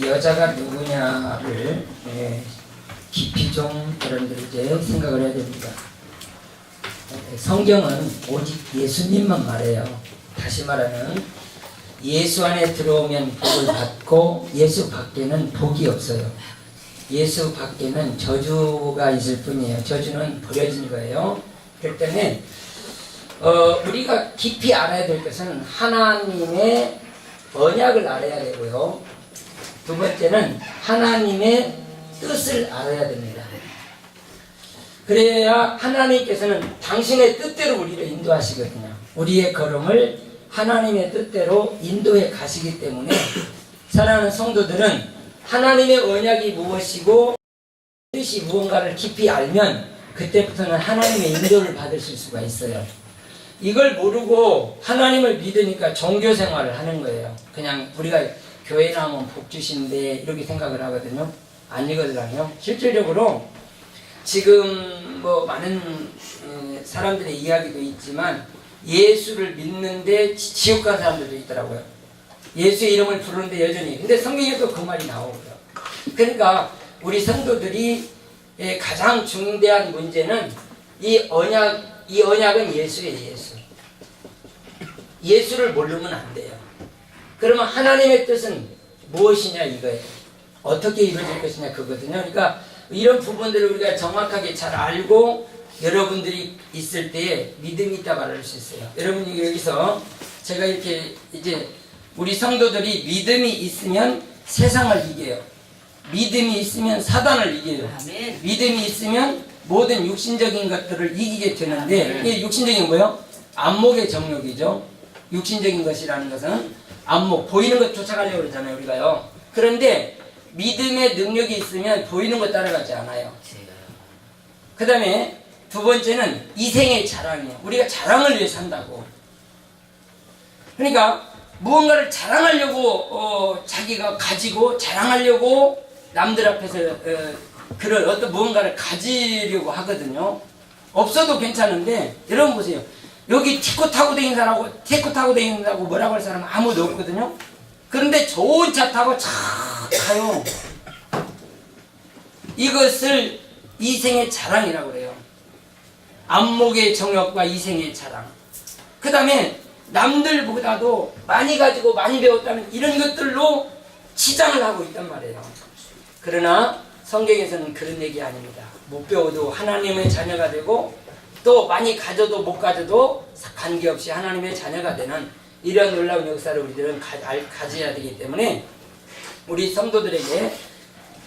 여자가 누구냐를 깊이 좀 여러분들이 이제 생각을 해야 됩니다. 성경은 오직 예수님만 말해요. 다시 말하면 예수 안에 들어오면 복을 받고 예수 밖에는 복이 없어요. 예수 밖에는 저주가 있을 뿐이에요. 저주는 버려진 거예요. 그렇기 때문에 우리가 깊이 알아야 될 것은 하나님의 언약을 알아야 되고요. 두 번째는 하나님의 뜻을 알아야 됩니다. 그래야 하나님께서는 당신의 뜻대로 우리를 인도하시거든요. 우리의 걸음을 하나님의 뜻대로 인도해 가시기 때문에 사랑하는 성도들은 하나님의 언약이 무엇이고 뜻이 무언가를 깊이 알면 그때부터는 하나님의 인도를 받으실 수가 있어요. 이걸 모르고 하나님을 믿으니까 종교 생활을 하는 거예요. 그냥 우리가 교회 나오면 복 주신대 이렇게 생각을 하거든요. 아니거든요. 실질적으로 지금 뭐 많은 사람들의 이야기도 있지만 예수를 믿는데 지옥 간 사람들도 있더라고요. 예수의 이름을 부르는데 여전히. 근데 성경에도 그 말이 나오고요. 그러니까 우리 성도들이 가장 중대한 문제는 이 언약은 예수예요. 예수를 모르면 안 돼요. 그러면 하나님의 뜻은 무엇이냐 이거예요. 어떻게 이루어질 것이냐 그거거든요. 그러니까 이런 부분들을 우리가 정확하게 잘 알고 여러분들이 있을 때에 믿음이 있다 말할 수 있어요. 여러분이 여기서 제가 이렇게 이제 우리 성도들이 믿음이 있으면 세상을 이겨요. 믿음이 있으면 사단을 이겨요. 아멘. 믿음이 있으면 모든 육신적인 것들을 이기게 되는데 이게 육신적인 뭐예요? 안목의 정욕이죠. 육신적인 것이라는 것은 안목, 보이는 것 쫓아가려고 그러잖아요, 우리가요. 그런데 믿음의 능력이 있으면 보이는 것 따라가지 않아요. 그 다음에 두 번째는 이생의 자랑이에요. 우리가 자랑을 위해 산다고. 그러니까 무언가를 자랑하려고 자기가 가지고 자랑하려고 남들 앞에서 그런 어떤 무언가를 가지려고 하거든요. 없어도 괜찮은데 여러분 보세요. 여기 티코 타고 다닌다고 뭐라고 할 사람은 아무도 없거든요. 그런데 좋은 차 타고 차 가요. 이것을 이생의 자랑이라고 그래요. 안목의 정욕과 이생의 자랑. 그 다음에 남들보다도 많이 가지고 많이 배웠다는 이런 것들로 치장을 하고 있단 말이에요. 그러나 성경에서는 그런 얘기 아닙니다. 못 배워도 하나님의 자녀가 되고 또 많이 가져도 못 가져도 관계없이 하나님의 자녀가 되는 이런 놀라운 역사를 우리들은 가져야 되기 때문에 우리 성도들에게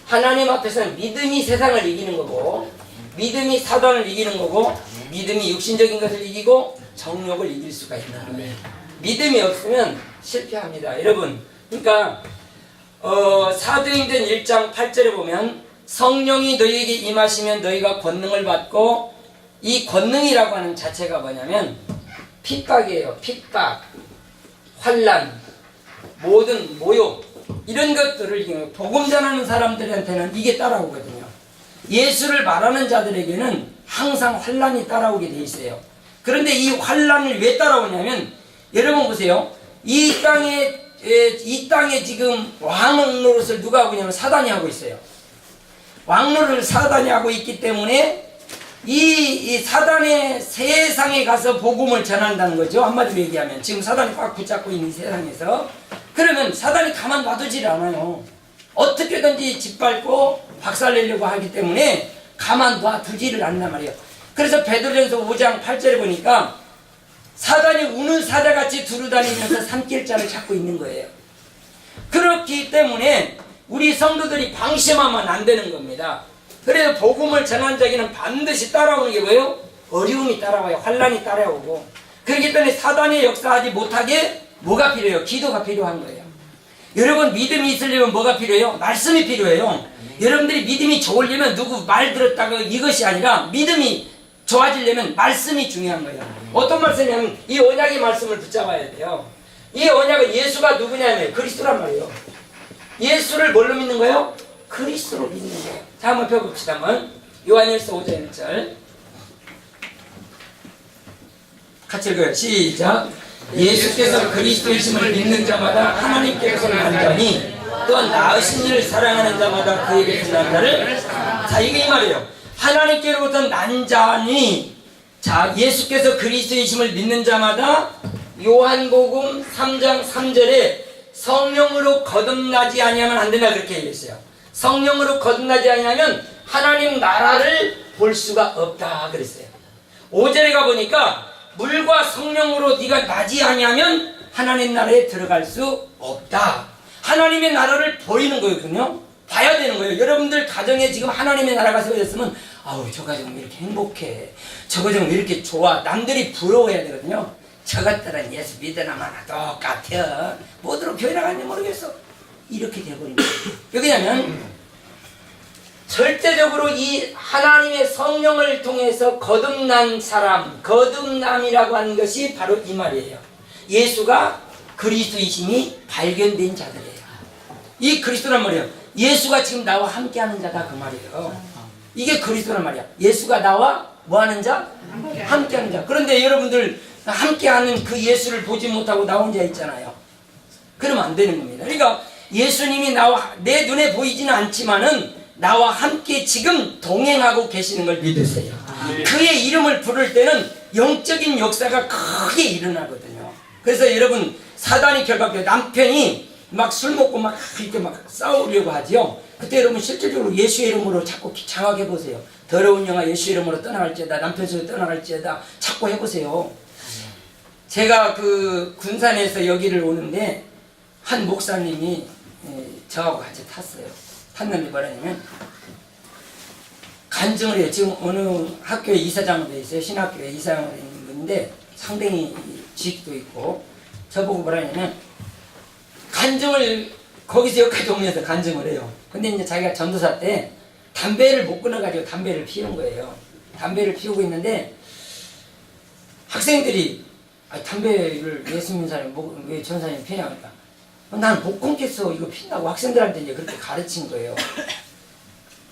하나님 앞에서는 믿음이 세상을 이기는 거고 믿음이 사단을 이기는 거고 믿음이 육신적인 것을 이기고 정욕을 이길 수가 있는 거예요. 믿음이 없으면 실패합니다. 여러분 그러니까 사도행전 1장 8절에 보면 성령이 너희에게 임하시면 너희가 권능을 받고 이 권능이라고 하는 자체가 뭐냐면 핍박이에요. 핍박, 환난, 모든 모욕 이런 것들을 복음 전하는 사람들한테는 이게 따라오거든요. 예수를 말하는 자들에게는 항상 환난이 따라오게 돼 있어요. 그런데 이 환난을 왜 따라오냐면 여러분 보세요. 이 땅에 지금 왕 노릇을 누가 하고 있냐면 사단이 하고 있어요. 왕 노릇을 사단이 하고 있기 때문에 이 사단의 세상에 가서 복음을 전한다는 거죠. 한마디로 얘기하면 지금 사단이 꽉 붙잡고 있는 이 세상에서 그러면 사단이 가만 놔두질 않아요. 어떻게든지 짓밟고 박살내려고 하기 때문에 가만 놔두지를 않단 말이에요. 그래서 베드로전서 5장 8절에 보니까 사단이 우는 사자같이 두루다니면서 산길자를 찾고 있는 거예요. 그렇기 때문에 우리 성도들이 방심하면 안 되는 겁니다. 그래서 복음을 전한 자에게는 반드시 따라오는 게 뭐예요? 어려움이 따라와요. 환난이 따라오고. 그렇기 때문에 사단이 역사하지 못하게 뭐가 필요해요? 기도가 필요한 거예요. 여러분 믿음이 있으려면 뭐가 필요해요? 말씀이 필요해요. 여러분들이 믿음이 좋으려면 누구 말 들었다가 이것이 아니라 믿음이 좋아지려면 말씀이 중요한 거예요. 어떤 말씀이냐면 이 언약의 말씀을 붙잡아야 돼요. 이 언약은 예수가 누구냐면 그리스도란 말이에요. 예수를 뭘로 믿는 거예요? 그리스도로 믿는 거예요. 자, 한번 펴봅시다. 한번 요한일서 5장 1절 같이 읽어요. 시작. 예수께서 그리스도이심을 믿는 자마다 하나님께서 난다니 또한 나으신 이를 사랑하는 자마다 그에게서 난다를. 자, 이게 이 말이에요. 하나님께로부터 난 자니, 자, 예수께서 그리스도이심을 믿는 자마다 요한복음 3장 3절에 성령으로 거듭나지 아니하면 안 된다 그렇게 얘기했어요. 성령으로 거듭나지 아니하면 하나님 나라를 볼 수가 없다 그랬어요. 5절에 가보니까 물과 성령으로 네가 나지 아니하면 하나님 나라에 들어갈 수 없다. 하나님의 나라를 보이는 거거든요. 봐야 되는 거예요. 여러분들 가정에 지금 하나님의 나라가 세워졌으면 아우 저 가정은 왜 이렇게 행복해, 저 가정은 왜 이렇게 좋아, 남들이 부러워해야 되거든요. 저것들은 예수 믿으나 마나 똑같아, 뭐대로 교회 나갔는지 모르겠어, 이렇게 돼버린 거예요. 왜냐면 절대적으로 이 하나님의 성령을 통해서 거듭난 사람, 거듭남이라고 하는 것이 바로 이 말이에요. 예수가 그리스도이심이 발견된 자들이에요. 이 그리스도란 말이에요. 예수가 지금 나와 함께하는 자다 그 말이에요. 이게 그리스도란 말이야. 예수가 나와 뭐하는 자? 함께하는 자. 그런데 여러분들 함께하는 그 예수를 보지 못하고 나 혼자 있잖아요. 그러면 안 되는 겁니다. 그러니까 예수님이 나와 내 눈에 보이지는 않지만은 나와 함께 지금 동행하고 계시는 걸 믿으세요. 그의 이름을 부를 때는 영적인 역사가 크게 일어나거든요. 그래서 여러분, 사단이 결박돼요. 남편이 막 술 먹고 막 이렇게 막 싸우려고 하죠. 그때 여러분 실질적으로 예수의 이름으로 자꾸 장악해 보세요. 더러운 영아 예수 이름으로 떠나갈지어다, 남편 속에 떠나갈지어다 자꾸 해보세요. 제가 그 군산에서 여기를 오는데 한 목사님이 저하고 같이 탔어요. 탔는데 뭐라냐면 간증을 해요. 지금 어느 학교에 이사장으로 돼 있어요. 신학교에 이사장으로 있는 분인데 상당히 직도 있고, 저보고 뭐라냐면 간증을 거기서 여기까지 오면서 간증을 해요. 근데 이제 자기가 전도사 때 담배를 못 끊어가지고 담배를 피우는 거예요. 담배를 피우고 있는데 학생들이 담배를 예수 믿는 사람이 왜 전사님이 피냐 그러니까 난 못 끊겠어 이거 핀다고 학생들한테 이제 그렇게 가르친 거예요.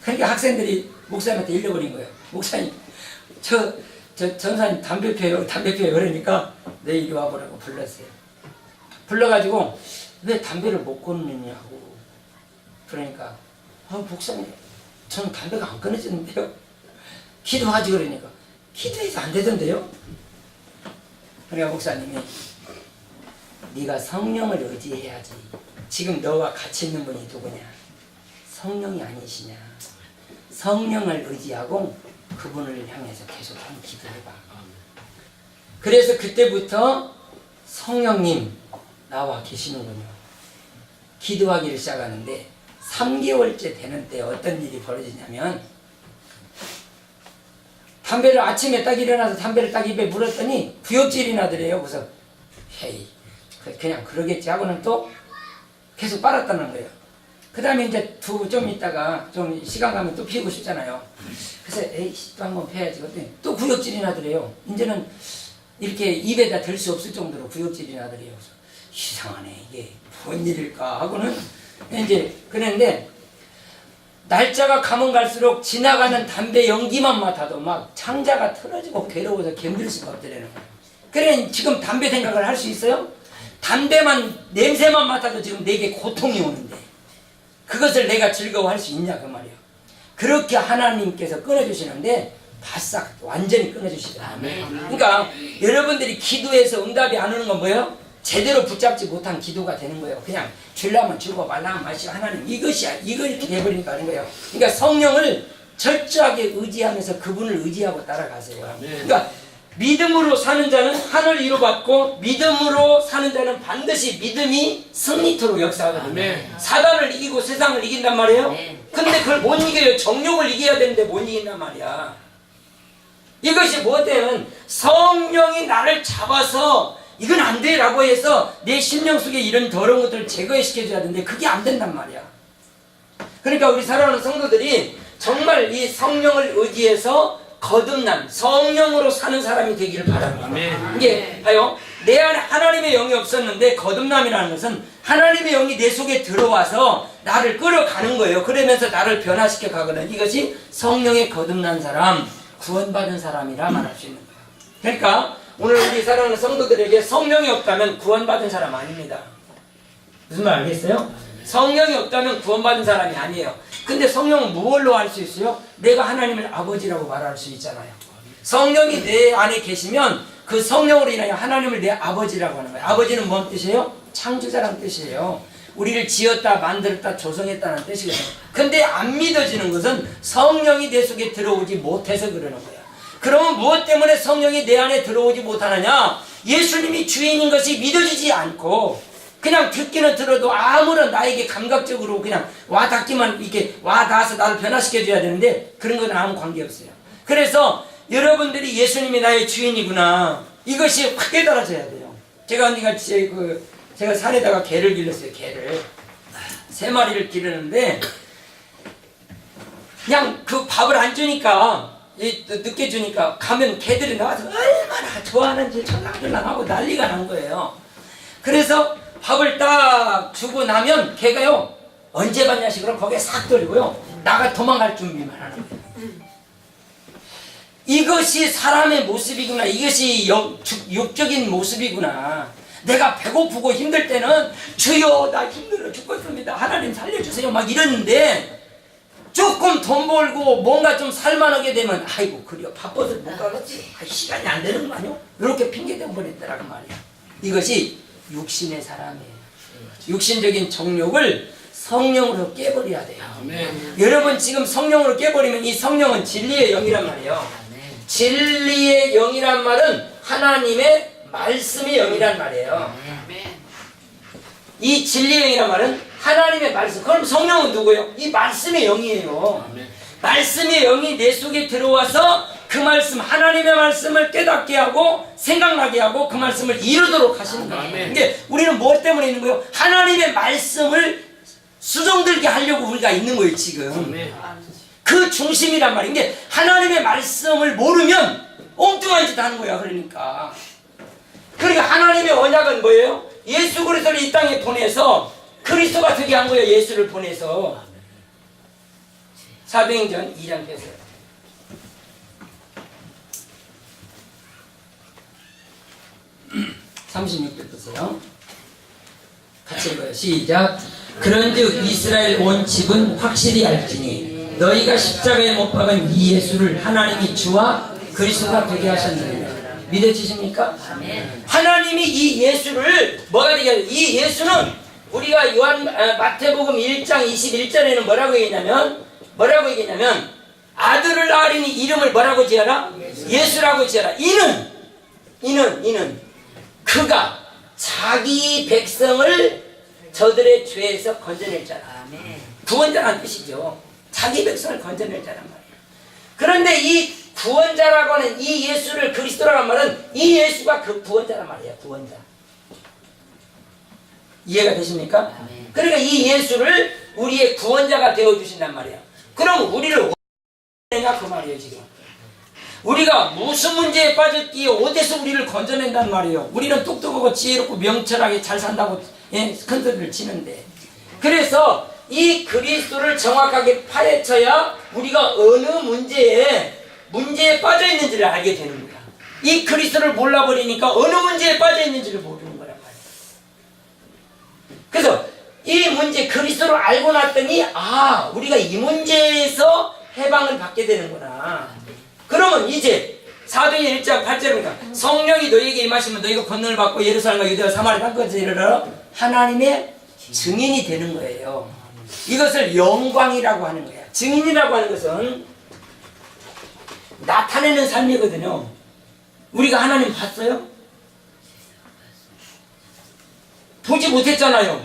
그러니까 학생들이 목사님한테 일러버린 거예요. 목사님 저 전사님 담배 피워요 그러니까 내 이리 와보라고 불렀어요. 불러가지고 왜 담배를 못 끊느냐고. 그러니까 목사님 저는 담배가 안 끊어지는데요. 기도하지 그러니까 기도해서 안 되던데요. 그러니까 목사님이 네가 성령을 의지해야지. 지금 너와 같이 있는 분이 누구냐? 성령이 아니시냐? 성령을 의지하고 그분을 향해서 계속 한번 기도해봐. 그래서 그때부터 성령님 나와 계시는군요. 기도하기를 시작하는데 3개월째 되는 때 어떤 일이 벌어지냐면 담배를 아침에 딱 일어나서 담배를 딱 입에 물었더니 구역질이 나더래요. 그래서 헤이 그냥 그러겠지 하고는 또 계속 빨았다는 거예요. 그 다음에 이제 좀 있다가 좀 시간 가면 또 피우고 싶잖아요. 그래서 에이씨 또 한번 패야지. 그랬더니 또 구역질이 나더래요. 이제는 이렇게 입에다 댈 수 없을 정도로 구역질이 나더래요. 그래서 이상하네 이게 뭔 일일까 하고는 이제 그랬는데 날짜가 가면 갈수록 지나가는 담배 연기만 맡아도 막 창자가 틀어지고 괴로워서 견딜 수가 없더라는 거예요. 그래 지금 담배 생각을 할 수 있어요? 담배만 냄새만 맡아도 지금 내게 고통이 오는데 그것을 내가 즐거워할 수 있냐 그 말이에요. 그렇게 하나님께서 끊어주시는데 바싹 완전히 끊어주시잖아요. 그러니까 여러분들이 기도해서 응답이 안 오는 건 뭐예요? 제대로 붙잡지 못한 기도가 되는 거예요. 그냥 주려면 주고 말라면 마시고 하나님 이것이야 이거 이렇게 돼버리니까 하는 거예요. 그러니까 성령을 철저하게 의지하면서 그분을 의지하고 따라가세요. 그러니까 믿음으로 사는 자는 하늘 위로 받고 믿음으로 사는 자는 반드시 믿음이 승리토록 역사하거든요. 사단을 이기고 세상을 이긴단 말이에요. 근데 그걸 못 이겨요. 정욕을 이겨야 되는데 못 이긴단 말이야. 이것이 뭐냐면 성령이 나를 잡아서 이건 안 돼 라고 해서 내 심령 속에 이런 더러운 것들을 제거시켜줘야 되는데 그게 안 된단 말이야. 그러니까 우리 사랑하는 성도들이 정말 이 성령을 의지해서 거듭난 성령으로 사는 사람이 되기를 바랍니다. 이게 봐요. 내 안에 하나님의 영이 없었는데 거듭남이라는 것은 하나님의 영이 내 속에 들어와서 나를 끌어가는 거예요. 그러면서 나를 변화시켜 가거든. 이것이 성령의 거듭난 사람, 구원받은 사람이라 말할 수 있는 거예요. 그러니까 오늘 우리 사랑하는 성도들에게 성령이 없다면 구원받은 사람 아닙니다. 무슨 말 알겠어요? 성령이 없다면 구원받은 사람이 아니에요. 근데 성령은 무엇로 할 수 있어요? 내가 하나님을 아버지라고 말할 수 있잖아요. 성령이 내 안에 계시면 그 성령으로 인하여 하나님을 내 아버지라고 하는 거예요. 아버지는 뭔 뜻이에요? 창조자라는 뜻이에요. 우리를 지었다 만들었다 조성했다는 뜻이거든요. 근데 안 믿어지는 것은 성령이 내 속에 들어오지 못해서 그러는 거예요. 그러면 무엇 때문에 성령이 내 안에 들어오지 못하느냐? 예수님이 주인인 것이 믿어지지 않고 그냥 듣기는 들어도 아무런 나에게 감각적으로 그냥 와닿기만 이렇게 와닿아서 나를 변화시켜줘야 되는데 그런 건 아무 관계없어요. 그래서 여러분들이 예수님이 나의 주인이구나 이것이 확 깨달아져야 돼요. 제가 언니가 제가 산에다가 개를 길렀어요. 개를 3마리를 기르는데 그냥 그 밥을 안 주니까 늦게 주니까 가면 개들이 나와서 얼마나 좋아하는지 철랑철랑하고 난리가 난 거예요. 그래서 밥을 딱 주고 나면 개가요 언제 받냐 식으로 거기에 싹 돌리고요 나가 도망갈 준비만 하는 거예요. 이것이 사람의 모습이구나. 이것이 육적인 모습이구나. 내가 배고프고 힘들 때는 주여 나 힘들어 죽겠습니다. 하나님 살려주세요 막 이러는데 조금 돈 벌고 뭔가 좀 살만하게 되면 아이고 그래요 바빠서 못 가겠지. 시간이 안 되는 거 아니요? 이렇게 핑계대고 버렸더라고 말이야. 이것이 육신의 사람이에요. 육신적인 정욕을 성령으로 깨버려야 돼요. 아멘. 여러분 지금 성령으로 깨버리면 이 성령은 진리의 영이란 말이에요. 진리의 영이란 말은 하나님의 말씀의 영이란 말이에요. 이 진리의 영이란 말은 하나님의 말씀. 그럼 성령은 누구예요? 이 말씀의 영이에요. 말씀의 영이 내 속에 들어와서 그 말씀 하나님의 말씀을 깨닫게 하고 생각나게 하고 그 말씀을 이루도록 하시는 거예요. 근데 우리는 무엇 때문에 있는 거예요? 하나님의 말씀을 수정들게 하려고 우리가 있는 거예요 지금. 그 중심이란 말이에요. 근데 하나님의 말씀을 모르면 엉뚱한 짓 하는 거야. 그러니까 하나님의 언약은 뭐예요? 예수 그리스도를 이 땅에 보내서 그리스도가 되게 한 거예요. 예수를 보내서. 사도행전 2장 펴세요. (36절) 보세요. 같이 읽어요. 시작. 그런즉 이스라엘 온 집은 확실히 알지니 너희가 십자가에 못 박은 이 예수를 하나님이 주와 그리스도가 되게 하셨느니라. 믿어지십니까? 하나님이 이 예수를 뭐가 되게 하셨어요? 이 예수는 우리가 마태복음 1장 21절에는 뭐라고 얘기냐면 아들을 낳으리니 이름을 뭐라고 지어라? 예수라고 지어라. 이는 그가 자기 백성을 저들의 죄에서 건져낼 자라. 구원자라는 뜻이죠. 자기 백성을 건져낼 자란 말이에요. 그런데 이 구원자라고 하는 이 예수를 그리스도라고 하는 말은 이 예수가 그 구원자란 말이에요. 구원자. 이해가 되십니까? 그러니까 이 예수를 우리의 구원자가 되어주신단 말이에요. 그럼 우리를 어디서 내냐 그 말이에요 지금. 우리가 무슨 문제에 빠졌기에 어디서 우리를 건져낸단 말이에요. 우리는 똑똑하고 지혜롭고 명철하게 잘 산다고 큰 소리를 치는데 그래서 이 그리스도를 정확하게 파헤쳐야 우리가 어느 문제에 빠져있는지를 알게 되는 거야. 이 그리스도를 몰라버리니까 어느 문제에 빠져있는지를 모르는 거란 말이야. 그래서 이 문제 그리스도를 알고 났더니 우리가 이 문제에서 해방을 받게 되는구나. 그러면 이제 사도행전 1장 8절입니다. 성령이 너희에게 임하시면 너희가 권능을 받고 예루살렘과 유대와 사마리아 땅까지 이르러 하나님의 증인이 되는 거예요. 이것을 영광이라고 하는 거야. 증인이라고 하는 것은 나타내는 삶이거든요. 우리가 하나님 봤어요? 보지 못했잖아요.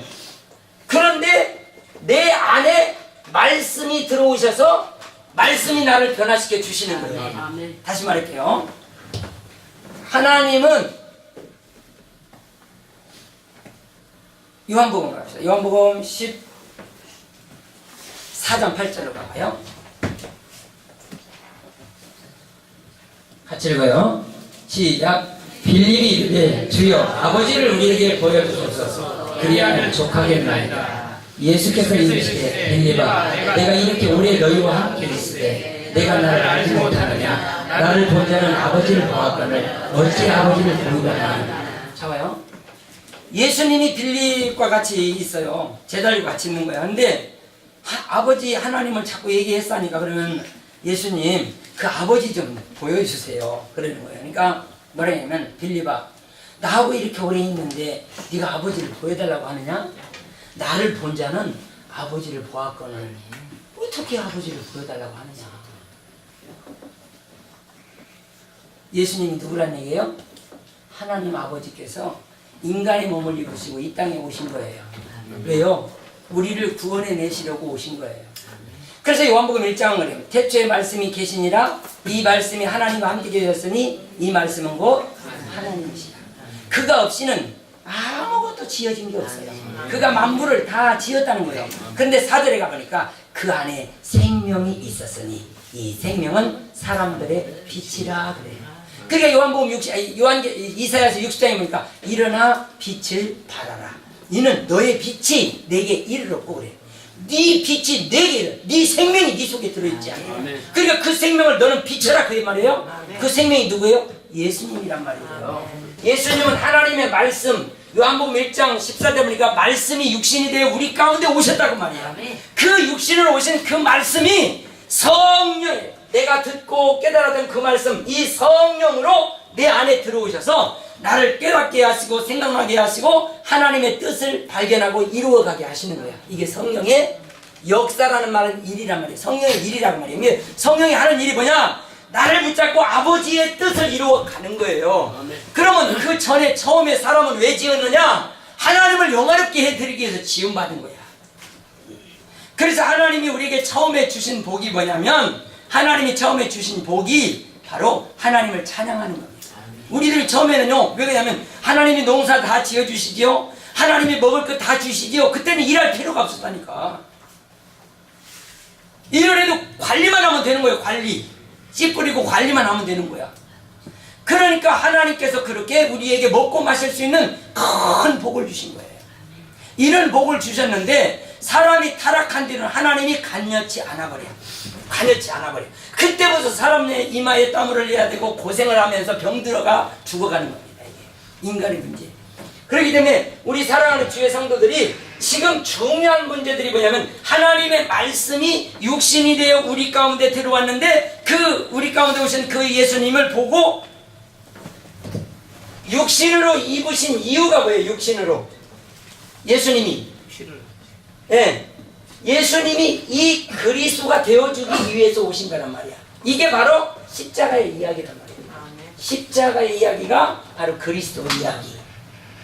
그런데 내 안에 말씀이 들어오셔서 말씀이 나를 변화시켜 주시는 거예요. 다시 말할게요. 하나님은 요한복음 갑시다. 요한복음 14장 8절로 가봐요. 같이 읽어요. 시작. 빌립이 이르되 주여 아버지를 우리에게 보여주소서 그리하면 족하겠나이다. 예수께서 이르시되 빌립아 내가 이렇게 오래 너희와 함께 있을 때 내가 나를 알지 못하느냐. 나를 본 자는 아버지를 보았거늘 어찌 아버지를 보이느냐. 잡아요. 예수님이 빌립과 같이 있어요. 제자들과 같이 있는 거야. 근데 아버지 하나님을 자꾸 얘기했으니까 그러면 예수님 그 아버지 좀 보여주세요. 그러는 거예요. 그러니까 뭐라 하냐면 빌립아 나하고 이렇게 오래 있는데 네가 아버지를 보여달라고 하느냐? 나를 본 자는 아버지를 보았거늘 어떻게 아버지를 보여달라고 하느냐? 예수님이 누구란 얘기예요? 하나님 아버지께서 인간의 몸을 입으시고 이 땅에 오신 거예요. 왜요? 우리를 구원해 내시려고 오신 거예요. 그래서 요한복음 1장은 그래요. 태초에 말씀이 계시니라 이 말씀이 하나님과 함께 계셨으니 이 말씀은 곧 하나님이시라. 그가 없이는 아무것도 지어진 게 없어요. 그가 만물을 다 지었다는 거예요. 그런데 사절에 가보니까 그 안에 생명이 있었으니 이 생명은 사람들의 빛이라 그래요. 그러니까 요한복음 이사야서 60장에 보니까 일어나 빛을 발하라. 이는 너의 빛이 내게 이르렀고 그래. 네 빛이 내게 이르. 네 생명이 네 속에 들어있지 않아. 그러니까 그 생명을 너는 비춰라 그 말이에요. 그 생명이 누구예요? 예수님이란 말이에요. 예수님은 하나님의 말씀. 요한복음 1장 14절 보니까 말씀이 육신이 되어 우리 가운데 오셨다고 말이야. 그 육신으로 오신 그 말씀이 성령이에요. 내가 듣고 깨달았던 그 말씀, 이 성령으로 내 안에 들어오셔서 나를 깨닫게 하시고 생각나게 하시고 하나님의 뜻을 발견하고 이루어가게 하시는 거야. 이게 성령의 역사라는 말은 일이란 말이에요. 성령의 일이라고 말이에요. 이게 성령이 하는 일이 뭐냐? 나를 붙잡고 아버지의 뜻을 이루어가는 거예요. 그러면 그 전에 처음에 사람은 왜 지었느냐? 하나님을 영화롭게 해드리기 위해서 지음받은 거야. 그래서 하나님이 우리에게 처음에 주신 복이 뭐냐면 하나님이 처음에 주신 복이 바로 하나님을 찬양하는 겁니다. 우리들 처음에는요, 왜 그러냐면 하나님이 농사 다 지어주시지요, 하나님이 먹을 것 다 주시지요. 그때는 일할 필요가 없었다니까. 일을 해도 관리만 하면 되는 거예요. 관리. 씨 뿌리고 관리만 하면 되는 거야. 그러니까 하나님께서 그렇게 우리에게 먹고 마실 수 있는 큰 복을 주신 거예요. 이런 복을 주셨는데 사람이 타락한 뒤는 하나님이 간여치 않아버려. 간여치 않아버려. 그때부터 사람의 이마에 땀을 흘려야 되고 고생을 하면서 병들어가 죽어가는 겁니다. 이게 인간의 문제. 그렇기 때문에 우리 사랑하는 주의 성도들이 지금 중요한 문제들이 뭐냐면 하나님의 말씀이 육신이 되어 우리 가운데 들어왔는데 그 우리 가운데 오신 그 예수님을 보고 육신으로 입으신 이유가 뭐예요? 육신으로 예수님이 예수님이 이 그리스도가 되어주기 위해서 오신 거란 말이야. 이게 바로 십자가의 이야기란 말이야. 십자가의 이야기가 바로 그리스도 이야기.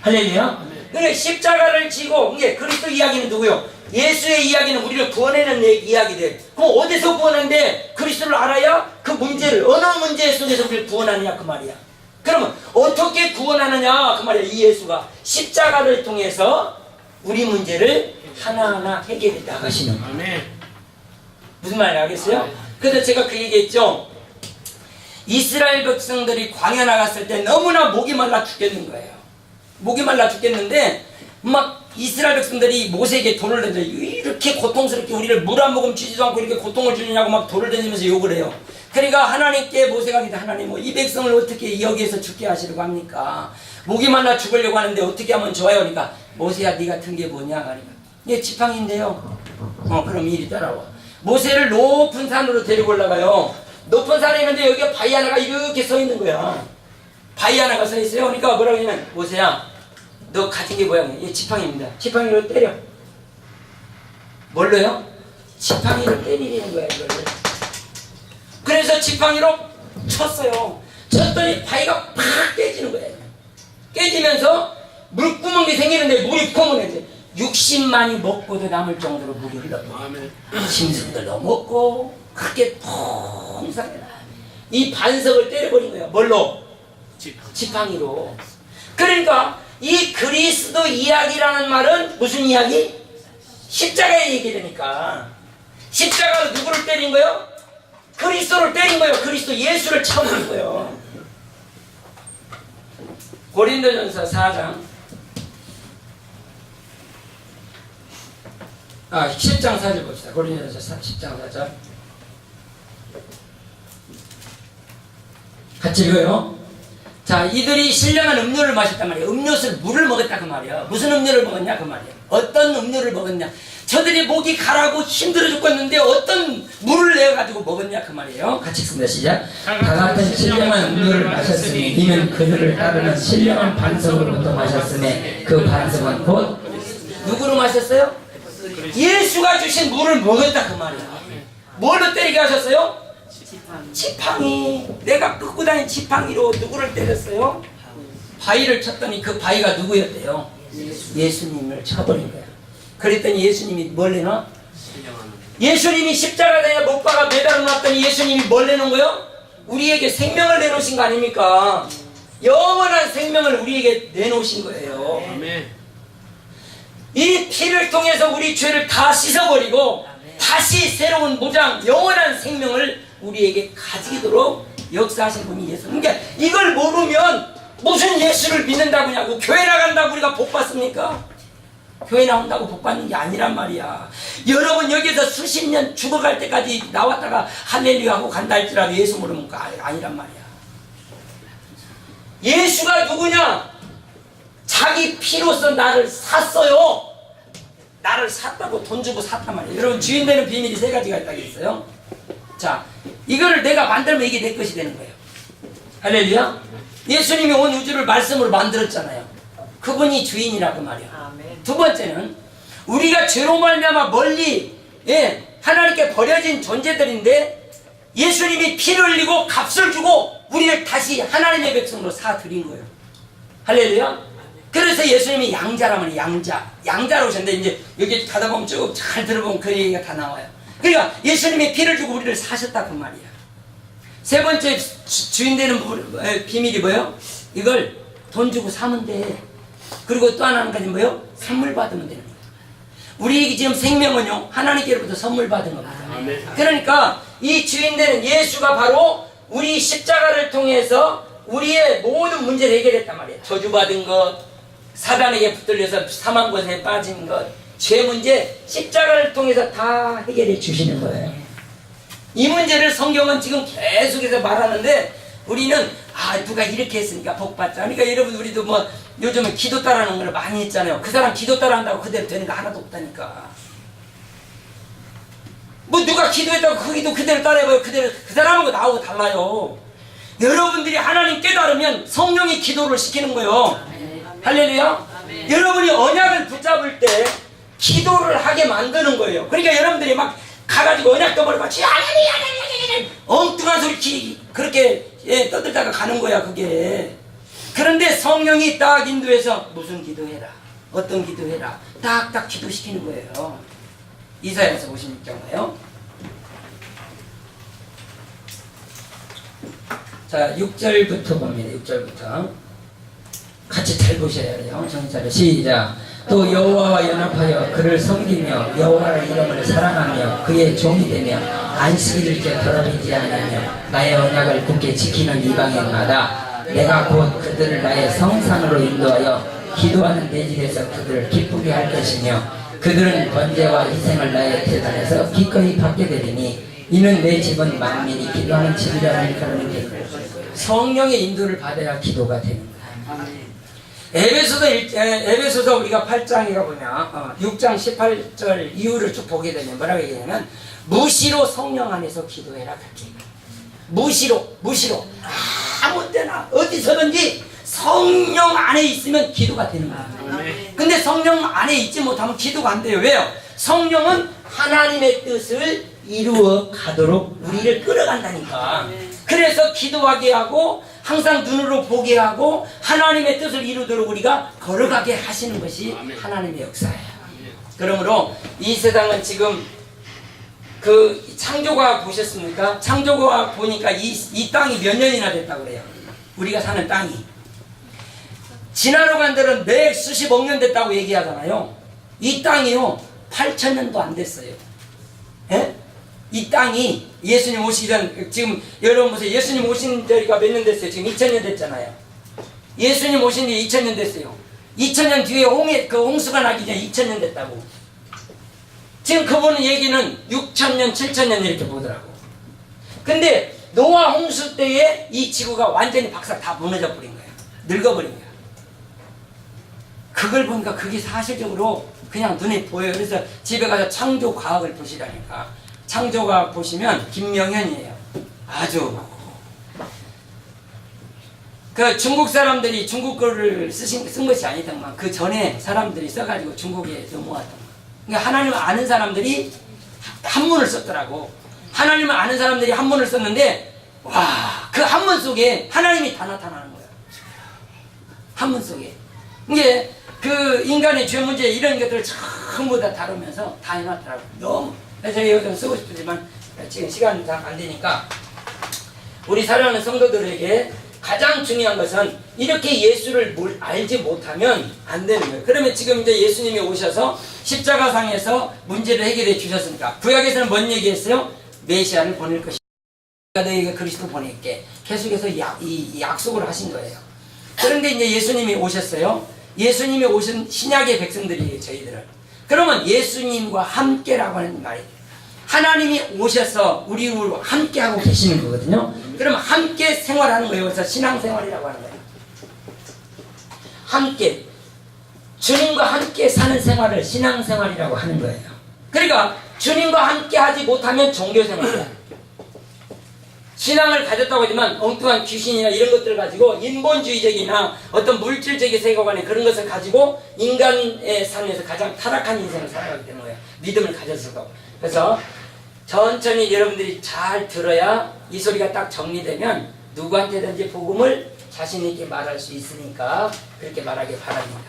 할렐루야. 그래 십자가를 지고 이게 그리스도 이야기는 누구요? 예수의 이야기는 우리를 구원해낸 이야기들. 그럼 어디서 구원한데 그리스도를 알아야 그 문제를 어느 문제 속에서 우리를 구원하느냐 그 말이야. 그러면 어떻게 구원하느냐 그 말이야. 이 예수가 십자가를 통해서 우리 문제를 하나하나 해결해 나가시는 거예요. 무슨 말인지 알겠어요? 그래서 제가 그 얘기했죠. 이스라엘 백성들이 광야 나갔을 때 너무나 목이 말라 죽겠는 거예요. 목이 말라 죽겠는데 막 이스라엘 백성들이 모세에게 돌을 던져. 이렇게 고통스럽게 우리를 물 한 모금 주지도 않고 이렇게 고통을 주느냐고 막 돌을 던지면서 욕을 해요. 그러니까 하나님께 모세가 기도, 하나님 뭐 이 백성을 어떻게 여기에서 죽게 하시려고 합니까? 목이 말라 죽으려고 하는데 어떻게 하면 좋아요? 그러니까 모세야 네가 든 게 뭐냐? 그러니까 이게 지팡이인데요. 그럼 이리 따라와. 모세를 높은 산으로 데리고 올라가요. 높은 산에 있는데 여기가 바위 하나가 이렇게 서 있는 거야. 바위 하나가 서 있어요. 그러니까 뭐라고 하냐면 모세야 너 가진 게 뭐야? 이게 지팡이입니다. 지팡이로 때려. 뭘로요? 지팡이로 때리는 거야 이거를. 그래서 지팡이로 쳤어요. 쳤더니 바위가 팍 깨지는 거예요. 깨지면서 물구멍이 생기는데 물이 펑은해져. 60만이 먹고도 남을 정도로 물이 흘러버려요. 짐승들도 먹고 크게 풍성해. 이 반석을 때려버린 거예요. 뭘로? 지팡이로. 그러니까 이 그리스도 이야기라는 말은 무슨 이야기? 십자가의 얘기라니까. 십자가로 누구를 때린 거예요? 그리스도를 때린 거예요. 그리스도 예수를 쳐버린 거예요. 고린도전서 4장 10장 4절 봅시다. 고린도전서 10장 4절. 같이 읽어요. 자, 이들이 신령한 음료를 마셨단 말이에요. 음료수를 물을 먹었다 그 말이에요. 무슨 음료를 먹었냐 그 말이에요. 어떤 음료를 먹었냐. 저들이 목이 가라고 힘들어 죽겠는데 어떤 물을 내가지고 먹었냐 그 말이에요. 같이 읽습니다. 시작. 다 같은 신령한 음료를 마셨으니 이는 그들을 따르는 신령한 반석으로부터 마셨으니 그 반석은 곧 누구로 마셨어요? 예수가 주신 물을 먹었다 그 말이에요. 뭘로 때리게 하셨어요? 지팡이. 내가 끌고 다닌 지팡이로 누구를 때렸어요? 바위를 쳤더니 그 바위가 누구였대요? 예수님을 쳐버린 거야. 그랬더니 예수님이 뭘 내놔? 예수님이 십자가에 못 박아 매달아 놨더니 예수님이 뭘 내놓은 거요? 우리에게 생명을 내놓으신 거 아닙니까? 영원한 생명을 우리에게 내놓으신 거예요. 이 피를 통해서 우리 죄를 다 씻어버리고 다시 새로운 보장, 영원한 생명을 우리에게 가지도록 역사하신 분이 예수. 그러니까 이걸 모르면 무슨 예수를 믿는다고냐고. 교회 나간다고 우리가 복 받습니까? 교회 나온다고 복 받는 게 아니란 말이야. 여러분 여기서 수십 년 죽어갈 때까지 나왔다가 할렐루야 하고 간다 할지라도 예수 모르면 아니란 말이야. 예수가 누구냐? 자기 피로서 나를 샀어요. 나를 샀다고 돈 주고 샀단 말이에요. 여러분 주인 되는 비밀이 세 가지가 있다고 했어요. 자, 이거를 내가 만들면 이게 내 것이 되는 거예요. 할렐루야. 예수님이 온 우주를 말씀으로 만들었잖아요. 그분이 주인이라고 말이야. 두 번째는 우리가 죄로 말미암아 멀리 하나님께 버려진 존재들인데 예수님이 피를 흘리고 값을 주고 우리를 다시 하나님의 백성으로 사드린 거예요. 할렐루야. 그래서 예수님이 양자라면 양자로 오셨는데 이제 여기 가다 보면 쭉 잘 들어보면 그 얘기가 다 나와요. 그러니까 예수님이 피를 주고 우리를 사셨다 그 말이야. 세 번째 주인 되는 비밀이 뭐예요? 이걸 돈 주고 사면 돼. 그리고 또 하나는 가지 뭐예요? 선물 받으면 되는 거예요. 우리 지금 생명은요 하나님께로부터 선물 받은 겁니다. 그러니까 이 주인 되는 예수가 바로 우리 십자가를 통해서 우리의 모든 문제를 해결했단 말이에요. 저주받은 것, 사단에게 붙들려서 사망 곳에 빠진 것, 죄 문제 십자가를 통해서 다 해결해 주시는 거예요. 이 문제를 성경은 지금 계속해서 말하는데 우리는 누가 이렇게 했으니까 복 받자. 그러니까 여러분 우리도 뭐 요즘에 기도 따라하는 걸 많이 했잖아요. 그 사람 기도 따라한다고 그대로 되는 거 하나도 없다니까. 뭐 누가 기도했다고 그 기도 그대로 따라해봐요. 그대로 그 사람하고 나하고 달라요. 여러분들이 하나님 깨달으면 성령이 기도를 시키는 거예요. 할렐루야. 여러분이 언약을 붙잡을 때 기도를 하게 만드는 거예요. 그러니까 여러분들이 막 가가지고 언약 떠버리고 엉뚱한 소리 그렇게 떠들다가 가는 거야 그게. 그런데 성령이 딱 인도해서 무슨 기도해라, 어떤 기도해라 딱딱 기도시키는 거예요. 이사야서 56장이에요. 자, 6절부터 봅니다. 6절부터 같이 잘 보셔야 돼요. 정신차려 시작. 또 여호와와 연합하여 그를 섬기며 여호와의 이름을 사랑하며 그의 종이 되며 안식일째 더럽히지 않으며 나의 언약을 굳게 지키는 이방인마다 내가 곧 그들을 나의 성산으로 인도하여 기도하는 내 집에서 그들을 기쁘게 할 것이며 그들은 번제와 희생을 나의 제단에서 기꺼이 받게 되리니 이는 내 집은 만민이 기도하는 집이라는 그런 게 성령의 인도를 받아야 기도가 되는 거예요. 에베소서 우리가 8장에 가보면 6장 18절 이후를 쭉 보게 되면 뭐라고 얘기하냐면 무시로 성령 안에서 기도해라 그렇게. 무시로 아무 때나 어디서든지 성령 안에 있으면 기도가 되는 거예요. 근데 성령 안에 있지 못하면 기도가 안 돼요. 왜요? 성령은 하나님의 뜻을 이루어 가도록 우리를 끌어간다니까. 그래서 기도하게 하고 항상 눈으로 보게 하고 하나님의 뜻을 이루도록 우리가 걸어가게 하시는 것이 하나님의 역사예요. 그러므로 이 세상은 지금 그 창조과학 보셨습니까? 창조과학 보니까 이 땅이 몇 년이나 됐다고 그래요. 우리가 사는 땅이 진화로 간들은 매 수십억 년 됐다고 얘기하잖아요. 이 땅이요 8,000년도 안 됐어요. 예? 이 땅이 예수님 오시기 전, 지금 여러분 보세요. 예수님 오신 지가 몇 년 됐어요? 지금 2000년 됐잖아요. 예수님 오신 지 2000년 됐어요. 2000년 뒤에 홍수가 나기 전에 2000년 됐다고. 지금 그분은 얘기는 6000년, 7000년 이렇게 보더라고. 근데 노아 홍수 때에 이 지구가 완전히 박살 다 무너져 버린 거예요. 늙어버린 거예요. 그걸 보니까 그게 사실적으로 그냥 눈에 보여요. 그래서 집에 가서 창조과학을 보시라니까. 창조과학 보시면 김명현이에요. 아주 그 중국 사람들이 중국 거를 쓴 것이 아니더만 그 전에 사람들이 써가지고 중국에 넘어왔던 거예요. 그러니까 하나님을 아는 사람들이 한문을 썼더라고. 하나님을 아는 사람들이 한문을 썼는데 와, 그 한문 속에 하나님이 다 나타나는 거예요. 한문 속에. 이게 그 인간의 죄 문제 이런 것들을 전부 다 다루면서 다 해놨더라고. 너무. 그래서 제가 이거 좀 쓰고 싶지만 지금 시간이 다 안 되니까 우리 사랑하는 성도들에게 가장 중요한 것은 이렇게 예수를 알지 못하면 안 되는 거예요. 그러면 지금 이제 예수님이 오셔서 십자가상에서 문제를 해결해 주셨으니까 구약에서는 뭔 얘기했어요? 메시아를 보낼 것이다. 너희가 그리스도 보낼게. 계속해서 이 약속을 하신 거예요. 그런데 이제 예수님이 오셨어요. 예수님이 오신 신약의 백성들이에요, 저희들은. 그러면 예수님과 함께라고 하는 말이 하나님이 오셔서 우리와 함께하고 계시는 거거든요. 그러면 함께 생활하는 거예요. 그래서 신앙생활이라고 하는 거예요. 함께 주님과 함께 사는 생활을 신앙생활이라고 하는 거예요. 그러니까 주님과 함께 하지 못하면 종교생활이야. 신앙을 가졌다고 하지만 엉뚱한 귀신이나 이런 것들을 가지고 인본주의적이나 어떤 물질적인 세계관에 그런 것을 가지고 인간의 삶에서 가장 타락한 인생을 살아가게 되는 거예요. 믿음을 가졌어도. 그래서 천천히 여러분들이 잘 들어야 이 소리가 딱 정리되면 누구한테든지 복음을 자신 있게 말할 수 있으니까 그렇게 말하기 바랍니다.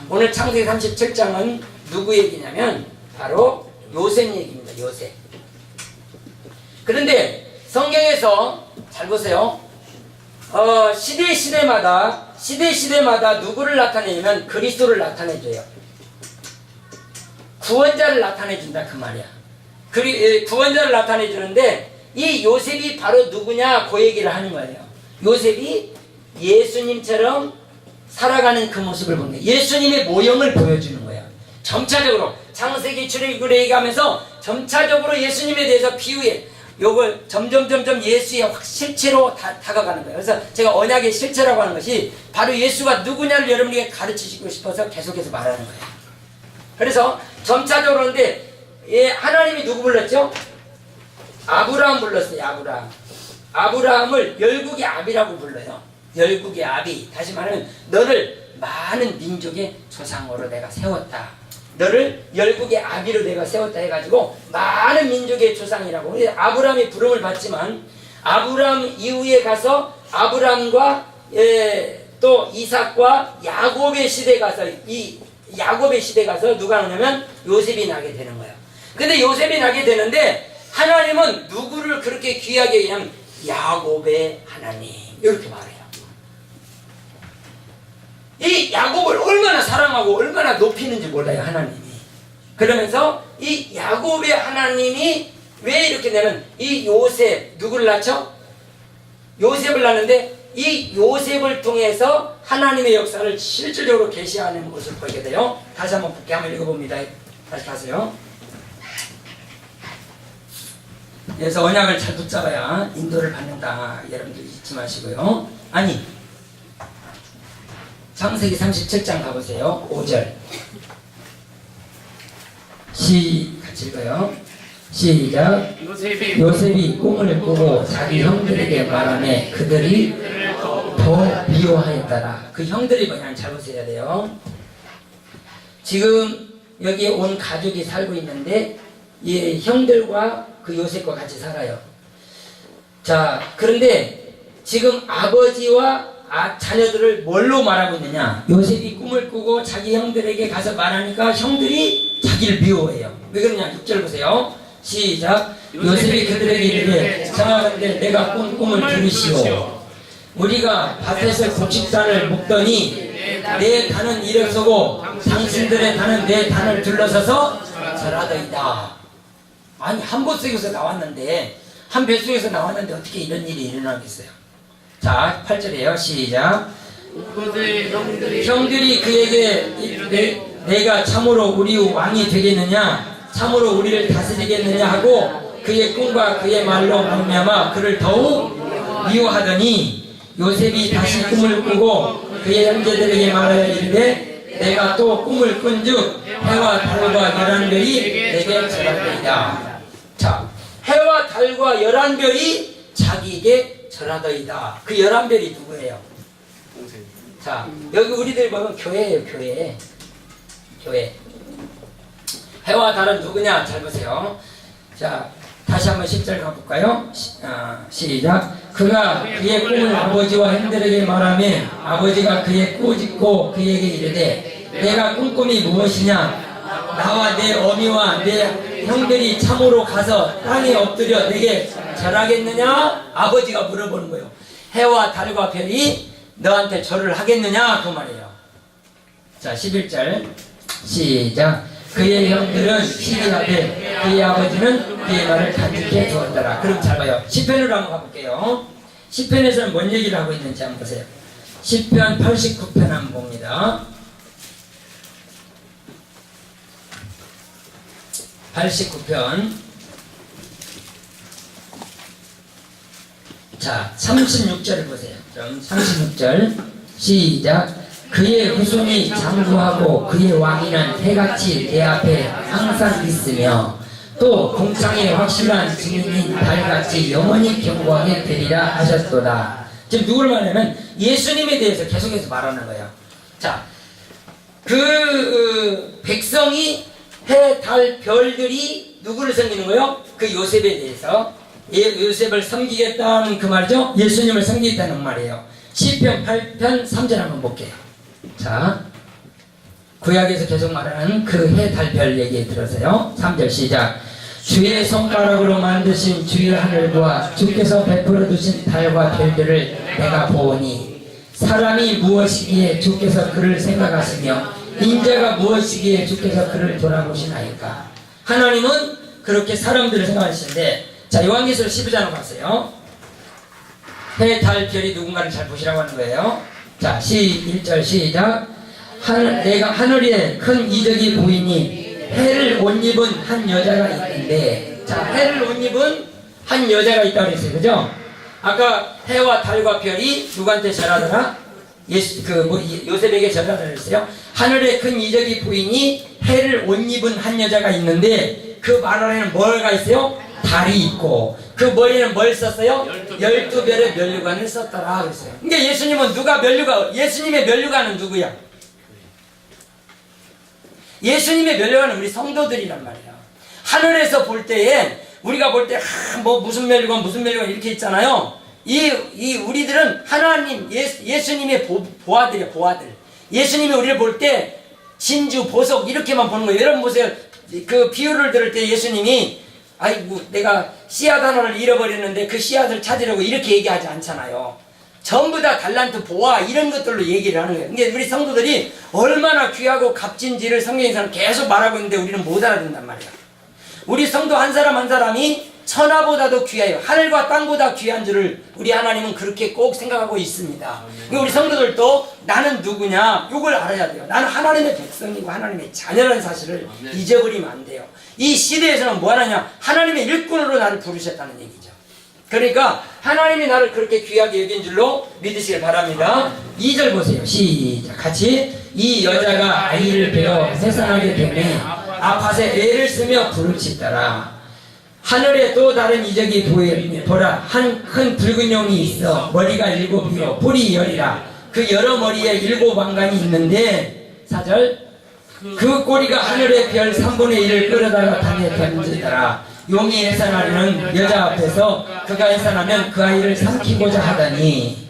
오늘 창세기 37장은 누구 얘기냐면 바로 요셉 얘기입니다. 요셉. 그런데 성경에서 잘 보세요. 시대마다 누구를 나타내냐면 그리스도를 나타내줘요. 구원자를 나타내준다 그 말이야. 구원자를 나타내주는데 이 요셉이 바로 누구냐 그 얘기를 하는 거예요. 요셉이 예수님처럼 살아가는 그 모습을 보는 거예요. 예수님의 모형을 보여주는 거예요. 점차적으로 창세기 출애굽을 얘기하면서 점차적으로 예수님에 대해서 비유해 요걸 점점 예수의 실체로 다가가는 거예요. 그래서 제가 언약의 실체라고 하는 것이 바로 예수가 누구냐를 여러분에게 가르치시고 싶어서 계속해서 말하는 거예요. 그래서 점차적으로 하는데 하나님이 누구 불렀죠? 아브라함 불렀어요. 아브라함을 열국의 아비라고 불러요. 열국의 아비. 다시 말하면 너를 많은 민족의 조상으로 내가 세웠다. 너를 열국의 아비로 내가 세웠다 해가지고 많은 민족의 조상이라고. 아브라함이 부름을 받지만 아브라함 이후에 가서 아브라함과 또 이삭과 야곱의 시대 가서 이 야곱의 시대 가서 누가 나냐면 요셉이 나게 되는 거예요. 근데 요셉이 나게 되는데 하나님은 누구를 그렇게 귀하게 얘기하면 야곱의 하나님 이렇게 말해요. 이 야곱을 얼마나 사랑하고 얼마나 높이는지 몰라요 하나님이. 그러면서 이 야곱의 하나님이 왜 이렇게 되면 이 요셉 누구를 낳죠? 요셉을 낳는데 이 요셉을 통해서 하나님의 역사를 실질적으로 계시하는 것을 보게 돼요. 다시 한번 붙게 한번 읽어봅니다. 다시 가세요. 그래서 언약을 잘 붙잡아야 인도를 받는다. 여러분들 잊지 마시고요. 아니 창세기 37장 가보세요. 5절 같이 읽어요. 시작. 요셉이 꿈을 꾸고 자기 형들에게 말하매 그들이 더 미워하였더라. 그 형들이 뭐냐면 잘 보셔야 돼요. 지금 여기에 온 가족이 살고 있는데 이 형들과 그 요셉과 같이 살아요. 자, 그런데 지금 아버지와 자녀들을 뭘로 말하고 있느냐? 요셉이 꿈을 꾸고 자기 형들에게 가서 말하니까 형들이 자기를 미워해요. 왜 그러냐? 6절 보세요. 시작. 요셉이 그들에게 이르되 청하건대 내가 꾼 꿈을 들으시오. 우리가 밭에서 곡식단을 묶더니 내 단은 일어서고 당신들의 단은 내 단을 둘러서서 절하더이다. 아니 한 뱃속에서 나왔는데 한 뱃속에서 나왔는데 어떻게 이런 일이 일어나겠어요? 자 8절이에요. 시작. 형들이 그에게 내가 참으로 우리 왕이 되겠느냐 참으로 우리를 다스리겠느냐 하고 그의 꿈과 그의 말로 말미암아 그를 더욱 미워하더니 요셉이 다시 꿈을 꾸고 그의 형제들에게 말하여 이르되 내가 또 꿈을 꾼즉 해와 달과 11별이 내게 절하더이다. 자, 해와 달과 11별이 자기에게 절하더이다. 그 11별이 누구예요? 자, 여기 우리들 보면 교회예요. 교회. 해와 달은 누구냐? 잘 보세요. 자, 다시 한번 10절 가볼까요? 시작. 그가 그의 꿈을 아버지와 형들에게 말하며 아버지가 그의 꾸짖고 그에게 이르되 내가 꾼 꿈이 무엇이냐? 나와 내 어미와 내 형들이 참으로 가서 땅에 엎드려 내게 절하겠느냐? 아버지가 물어보는 거예요. 해와 달과 별이 너한테 절을 하겠느냐? 그 말이에요. 자, 11절 시작. 그의 형들은 시기하되 그의 아버지는 그의 말을 간직해 두었더라. 그럼 잘 봐요. 시편으로 한번 가볼게요. 시편에서는 뭔 얘기를 하고 있는지 한번 보세요. 시편 89편 한번 봅니다. 89편. 자, 36절을 보세요. 그럼 36절 시작. 그의 후손이 장구하고 그의 왕위는 해같이 내 앞에 항상 있으며 또 공창의 확실한 증인인 달같이 영원히 견고하게 되리라 하셨도다. 지금 누구를 말하냐면 예수님에 대해서 계속해서 말하는 거예요. 자, 그 백성이 해, 달, 별들이 누구를 섬기는 거예요? 그 요셉에 대해서 요셉을 섬기겠다는 그 말이죠. 예수님을 섬기겠다는 말이에요. 시편 8편 3절 한번 볼게요. 자, 구약에서 계속 말하는 그 해, 달, 별 얘기 들으세요. 3절 시작. 주의 손가락으로 만드신 주의 하늘과 주께서 베풀어 두신 달과 별들을 내가 보오니 사람이 무엇이기에 주께서 그를 생각하시며 인자가 무엇이기에 주께서 그를 돌아보시나이까. 하나님은 그렇게 사람들을 생각하시는데, 자, 요한계시록 12장 가세요. 해, 달, 별이 누군가를 잘 보시라고 하는 거예요. 자, 1절 시작. 내가 하늘에 큰 이적이 보이니 해를 옷 입은 한 여자가 있는데, 자, 해를 옷 입은 한 여자가 있다고 그랬어요. 그죠? 아까 해와 달과 별이 누구한테 절하더라? 요셉에게 절하더라 그랬어요. 하늘에 큰 이적이 보이니 해를 옷 입은 한 여자가 있는데 그 말 안에는 뭐가 있어요? 달이 있고 그 머리에는 뭘 썼어요? 12별의 면류관을 썼더라 그랬어요. 그러니까 예수님은 예수님의 면류관은 누구야? 예수님의 면류관은 우리 성도들이란 말이야. 하늘에서 볼 때에 우리가 볼 때 무슨 면류관 이렇게 있잖아요. 우리들은 하나님 예수님의 보아들이야. 보아들. 예수님이 우리를 볼 때 진주 보석 이렇게만 보는 거예요. 여러분 보세요. 그 비유를 들을 때 예수님이 아이고 내가 씨앗 하나를 잃어버렸는데 그 씨앗을 찾으려고 이렇게 얘기하지 않잖아요. 전부 다 달란트 보아 이런 것들로 얘기를 하는 거예요. 근데 우리 성도들이 얼마나 귀하고 값진지를 성경에서는 계속 말하고 있는데 우리는 못 알아듣는단 말이야. 우리 성도 한 사람 한 사람이 천하보다도 귀해요. 하늘과 땅보다 귀한 줄을 우리 하나님은 그렇게 꼭 생각하고 있습니다. 우리 성도들도 나는 누구냐 이걸 알아야 돼요. 나는 하나님의 백성이고 하나님의 자녀라는 사실을 잊어버리면 안 돼요. 이 시대에서는 뭐 하느냐, 하나님의 일꾼으로 나를 부르셨다는 얘기죠. 그러니까 하나님이 나를 그렇게 귀하게 여긴 줄로 믿으시길 바랍니다. 2절 보세요. 시작. 같이. 이 여자가 아이를 베어 세상하게 되니 아파서 애를 쓰며 부르짖더라. 하늘에 또 다른 이적이 보라. 한 큰 붉은 용이 있어 머리가 7이요 뿔이 10이라. 그 여러 머리에 7왕관이 있는데 4절. 그 꼬리가 하늘의 별 3분의 1을 끌어다가 땅에 던지더라. 용이 해산하려는 여자 앞에서 그가 해산하면 그 아이를 삼키고자 하더니.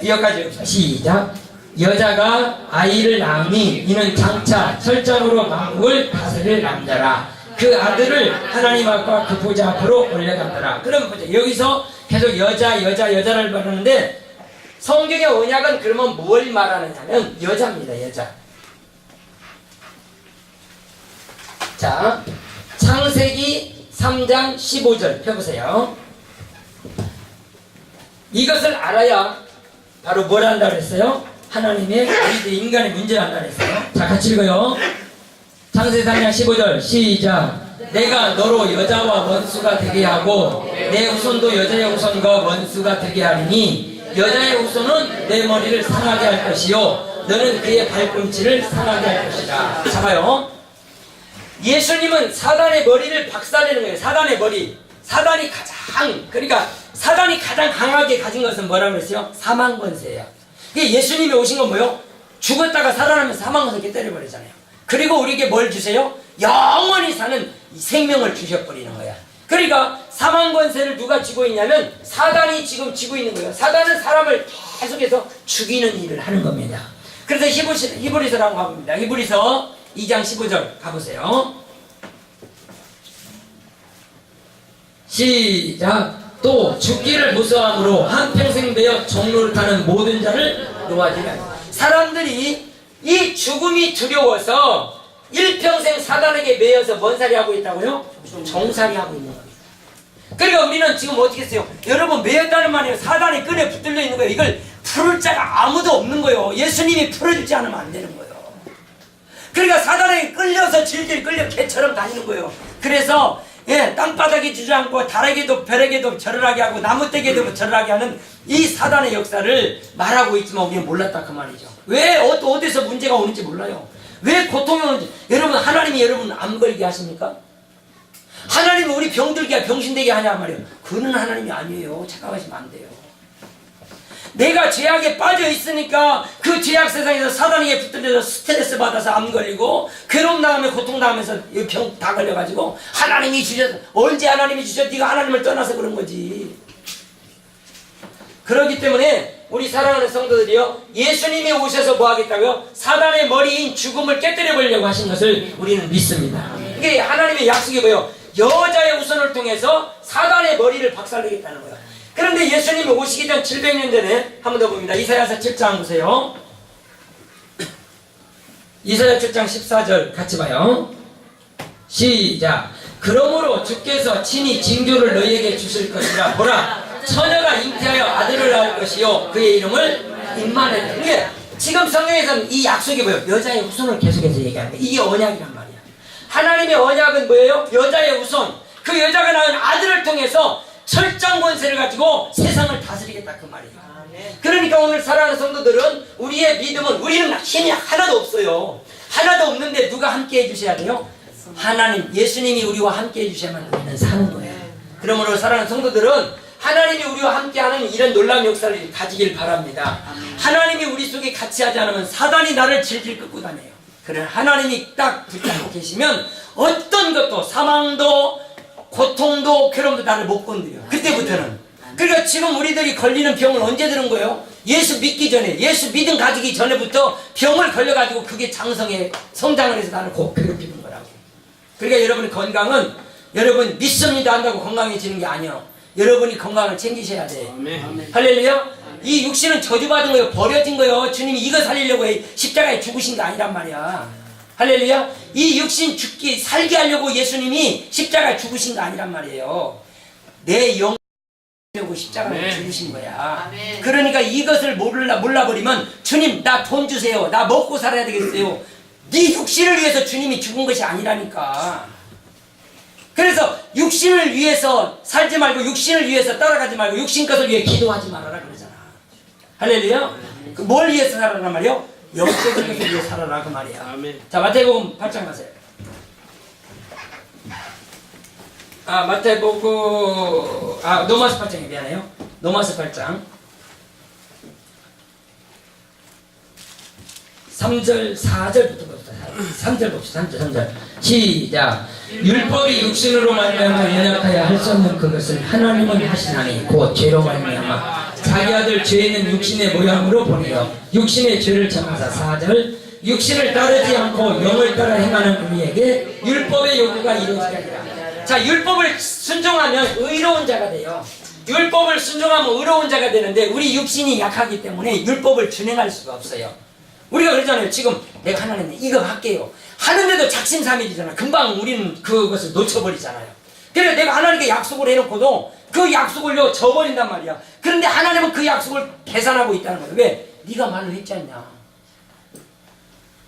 여기까지 시작. 여자가 아이를 낳으니 이는 장차 철장으로 만국을 다스릴 남자라. 그 아들을 하나님 앞과 그 보좌 앞으로 올려갔더라. 그럼 보자. 여기서 계속 여자를 말하는데 성경의 언약은 그러면 뭘 말하느냐면 여자입니다. 여자. 자, 창세기 3장 15절 펴보세요. 이것을 알아야 바로 뭘 한다고 했어요? 하나님의 우리들 인간의 문제를 한다고 했어요. 자, 같이 읽어요. 창세기 3장 15절 시작. 내가 너로 여자와 원수가 되게 하고 내 후손도 여자의 후손과 원수가 되게 하리니 여자의 후손은 내 머리를 상하게 할 것이요 너는 그의 발꿈치를 상하게 할 것이다. 잡아요. 예수님은 사단의 머리를 박살내는 거예요. 사단의 머리. 사단이 가장 강하게 가진 것은 뭐라고 그랬어요? 사망 권세예요. 예수님이 오신 건 뭐예요? 죽었다가 살아나면 사망 권세 때려버리잖아요. 그리고 우리에게 뭘 주세요? 영원히 사는 생명을 주셔버리는 거야. 그러니까 사망 권세를 누가 쥐고 있냐면 사단이 지금 쥐고 있는 거예요. 사단은 사람을 계속해서 죽이는 일을 하는 겁니다. 그래서 히브리서라고 가봅니다. 히브리서 2장 15절 가보세요. 시작. 또 죽기를 무서함으로 한평생 되어 종로를 타는 모든 자를 놓아지라. 사람들이 이 죽음이 두려워서 일평생 사단에게 매여서 뭔 살이 하고 있다고요? 종살이 하고 있는 겁니다. 그러니까 우리는 지금 어떻게 했어요? 여러분 매였다는 말이에요. 사단의 끈에 붙들려 있는 거예요. 이걸 풀을 자가 아무도 없는 거예요. 예수님이 풀어주지 않으면 안 되는 거예요. 그러니까 사단에게 끌려서 질질 끌려 개처럼 다니는 거예요. 그래서 땅바닥에 주저앉고 달에게도 별에게도 절을 하게 하고 나무떼게도 절을 하게 하는 이 사단의 역사를 말하고 있지만 우리는 몰랐다 그 말이죠. 왜 어디서 문제가 오는지 몰라요. 왜 고통이 오는지. 여러분 하나님이 여러분 암 걸리게 하십니까? 하나님이 우리 병들게 병신되게 하냐 말이에요. 그는 하나님이 아니에요. 착각하시면 안 돼요. 내가 죄악에 빠져 있으니까 그 죄악 세상에서 사단에게 붙들려서 스트레스 받아서 암 걸리고 괴로움 당하며 고통 당하면서 병 다 걸려가지고 하나님이 주셔서 언제 하나님이 주셔? 네가 하나님을 떠나서 그런 거지. 그렇기 때문에 우리 사랑하는 성도들이요, 예수님이 오셔서 뭐 하겠다고요? 사단의 머리인 죽음을 깨뜨려 보려고 하신 것을 우리는 믿습니다. 이게 하나님의 약속이 뭐예요? 여자의 후손을 통해서 사단의 머리를 박살내겠다는 거예요. 그런데 예수님이 오시기 전 700년 전에 한 번 더 봅니다. 이사야서 7장 보세요. 이사야 7장 14절 같이 봐요. 시작. 그러므로 주께서 친히 징조를 너희에게 주실 것이라. 보라, 처녀가 잉태하여 아들을 낳을 것이요 그의 이름을 임마누엘. 이게 지금 성경에서는 이 약속이 뭐예요? 여자의 후손을 계속해서 얘기하는 거예요. 이게 언약이란 말이야. 하나님의 언약은 뭐예요? 여자의 후손. 그 여자가 낳은 아들을 통해서 철장 권세를 가지고 세상을 다스리겠다 그 말이에요. 그러니까 오늘 사랑하는 성도들은 우리의 믿음은, 우리는 힘이 하나도 없어요. 하나도 없는데 누가 함께 해주셔야 돼요? 하나님, 예수님이 우리와 함께 해주셔야만 우리는 사는 거예요. 그러므로 사랑하는 성도들은 하나님이 우리와 함께하는 이런 놀라운 역사를 가지길 바랍니다. 하나님이 우리 속에 같이 하지 않으면 사단이 나를 질질 끌고 다녀요. 그러나 하나님이 딱 붙잡고 계시면 어떤 것도, 사망도 고통도 괴로움도 나를 못 건드려. 그때부터는. 그러니까 지금 우리들이 걸리는 병을 언제 들은 거예요? 예수 믿기 전에, 예수 믿음 가지기 전에부터 병을 걸려가지고 그게 장성에 성장을 해서 나를 괴롭히는 거라고. 그러니까 여러분의 건강은 여러분 믿습니다 한다고 건강해지는 게 아니에요. 여러분이 건강을 챙기셔야 돼. 할렐루야. 이 육신은 저주받은 거예요. 버려진 거예요. 주님이 이거 살리려고 십자가에 죽으신 게 아니란 말이야. 할렐루야. 이 육신 살게 하려고 예수님이 십자가에 죽으신 거 아니란 말이에요. 내 영을 살려고 십자가에 죽으신 거야. 그러니까 이것을 몰라버리면 주님 나 돈 주세요. 나 먹고 살아야 되겠어요. 네 육신을 위해서 주님이 죽은 것이 아니라니까. 그래서 육신을 위해서 살지 말고 육신을 위해서 따라가지 말고 육신 것을 위해 기도하지 말아라 그러잖아. 할렐루야. 뭘 위해서 살아란 말이요? 영적인 것을 위해 살아라 그 말이야. 아멘. 자, 마태복음 8장 가세요. 마태복음 로마서 8장이 미안해요. 로마서 8장 3절 4절부터 봅시다. 3절 봅시다. 3절 시작. 율법이 육신으로 말미암아 연약하여 할 수 없는 그것을 하나님은 하시나니 곧 죄로 말미암아 자기 아들 죄는 육신의 모양으로 보내어 육신의 죄를 정하사. 4절 육신을 따르지 않고 영을 따라 행하는 우리에게 율법의 요구가 이루어지게 하리라. 자, 율법을 순종하면 의로운 자가 돼요. 율법을 순종하면 의로운 자가 되는데 우리 육신이 약하기 때문에 율법을 준행할 수가 없어요. 우리가 그러잖아요. 지금 내가 하나님 이거 할게요 하는데도 작심삼일이잖아. 금방 우리는 그것을 놓쳐버리잖아요. 그래서 내가 하나님께 약속을 해놓고도 그 약속을 저버린단 말이야. 그런데 하나님은 그 약속을 계산하고 있다는 거예요. 왜? 네가 말로 했지 않냐.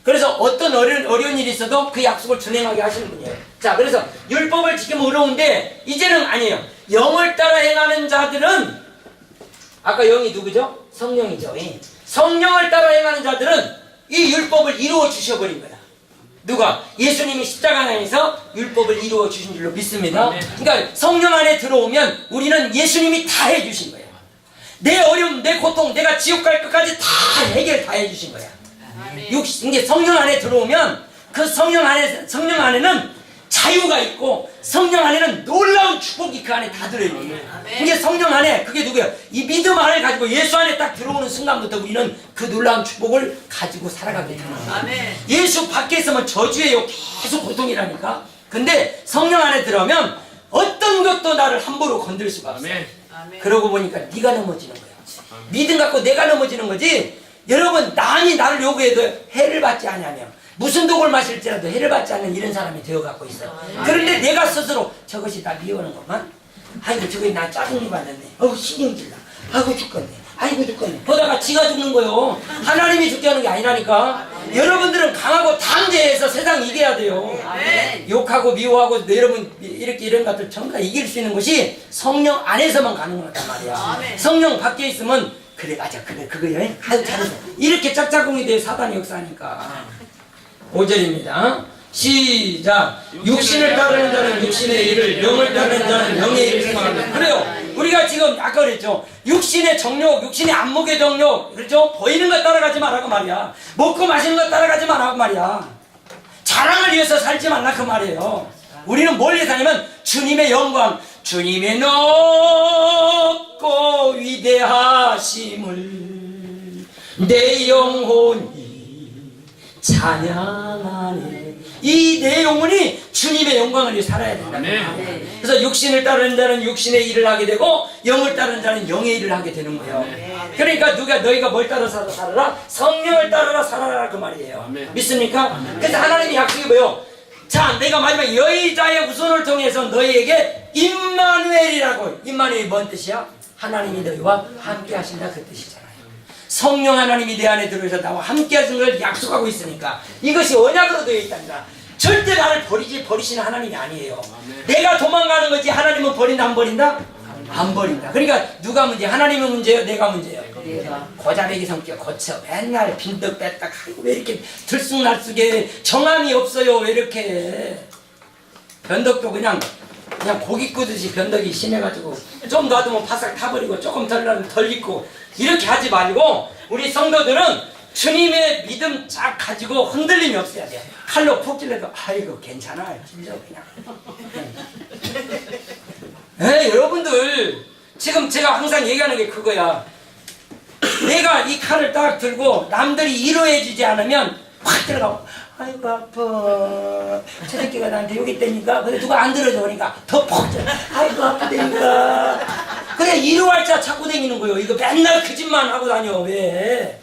그래서 어떤 어려운 일이 있어도 그 약속을 준행하게 하시는 분이에요. 자, 그래서 율법을 지키면 어려운데 이제는 아니에요. 영을 따라 행하는 자들은, 아까 영이 누구죠? 성령이죠. 성령을 따라 행하는 자들은 이 율법을 이루어 주셔버린 거다. 누가? 예수님이 십자가에서 율법을 이루어 주신 줄로 믿습니다. 그러니까 성령 안에 들어오면 우리는 예수님이 다 해주신 거예요. 내 어려움, 내 고통, 내가 지옥 갈 것까지 다 해결 다 해주신 거야. 이게 성령 안에 들어오면 그 성령 안에는 자유가 있고 성령 안에는 놀라운 축복이 그 안에 다 들어있는 거예요. 이게 성령 안에, 그게 누구예요? 이 믿음 안을 가지고 예수 안에 딱 들어오는 순간부터 우리는 그 놀라운 축복을 가지고 살아가게 되는 거예요. 예수 밖에 있으면 저주예요. 계속 고통이라니까. 근데 성령 안에 들어오면 어떤 것도 나를 함부로 건들 수가 없어요. 그러고 보니까 네가 넘어지는 거예요. 믿음 갖고 내가 넘어지는 거지. 여러분, 남이 나를 요구해도 해를 받지 않으면 무슨 독을 마실지라도 해를 받지 않는 이런 사람이 되어갖고 있어요. 그런데 내가 스스로 저것이 나 미워하는 것만, 아이고 저거 나 짜증이 받았네, 어우 신경질나, 아이고 죽겠네, 아이고 죽겠네, 보다가 지가 죽는 거요. 하나님이 죽게 하는 게 아니라니까. 여러분들은 강하고 담대해서 세상 이겨야 돼요. 욕하고 미워하고 여러분 이렇게 이런 것들 전부 다 이길 수 있는 것이 성령 안에서만 가능하단 말이야. 성령 밖에 있으면 그래 맞아 그래 그거요, 아유 잘했어, 이렇게 짝짝꿍이 돼 사단이 역사하니까. 5절입니다. 시작. 육신을 따르는 자는 육신의 일을, 영을 따르는 자는 영의 일을 생각한다. 그래요. 우리가 지금 아까 그랬죠. 육신의 정욕, 육신의 안목의 정욕, 그렇죠? 보이는 것 따라가지 말라고 말이야. 먹고 마시는 것 따라가지 말라고 말이야. 자랑을 위해서 살지 말라 그 말이에요. 우리는 뭘 위해서 하냐면 주님의 영광, 주님의 높고 위대하심을 내 영혼이 찬양하네. 이 내 영혼이 주님의 영광을 위해 살아야 된다. 그래서 육신을 따르는 자는 육신의 일을 하게 되고 영을 따르는 자는 영의 일을 하게 되는 거예요. 그러니까 너희가 뭘 따라서 살아라? 성령을 따라라 살아라 그 말이에요. 믿습니까? 그래서 하나님의 약속이 뭐예요? 자, 내가 마지막 여의자의 후손을 통해서 너희에게 임마누엘이라고. 임마누엘이 뭔 뜻이야? 하나님이 너희와 함께 하신다 그 뜻이잖아요. 성령 하나님이 내 안에 들어오셔서 나와 함께 하시는 걸 약속하고 있으니까 이것이 언약으로 되어 있답니다. 절대 나를 버리시는 하나님이 아니에요. 내가 도망가는 거지 하나님은 버린다 안 버린다? 안 버린다. 그러니까 누가 문제? 하나님은 문제예요? 내가 문제예요? 고자매기 성격 고쳐 맨날 빈덕 뺐다. 아이고 왜 이렇게 들쑥날쑥해, 정함이 없어요. 왜 이렇게 변덕도 그냥 고기 구듯이 변덕이 심해가지고 좀 놔두면 바싹 타버리고 조금 덜 나면 덜 익고 이렇게 하지 말고 우리 성도들은 주님의 믿음 쫙 가지고 흔들림이 없어야 돼요. 칼로 푹 찔러도 아이고 괜찮아 찔러 그냥. 여러분들 지금 제가 항상 얘기하는 게 그거야. 내가 이 칼을 딱 들고 남들이 이러해주지 않으면 확 들어가고 아이고 아파 저 새끼가 나한테 여기 있다니까. 근데 누가 안 들어줘 그러니까 더 퍽 찔러 아이고 아프다니까. 그래 이루할 자 찾고 다니는 거예요. 이거 맨날 그 짓만 하고 다녀. 왜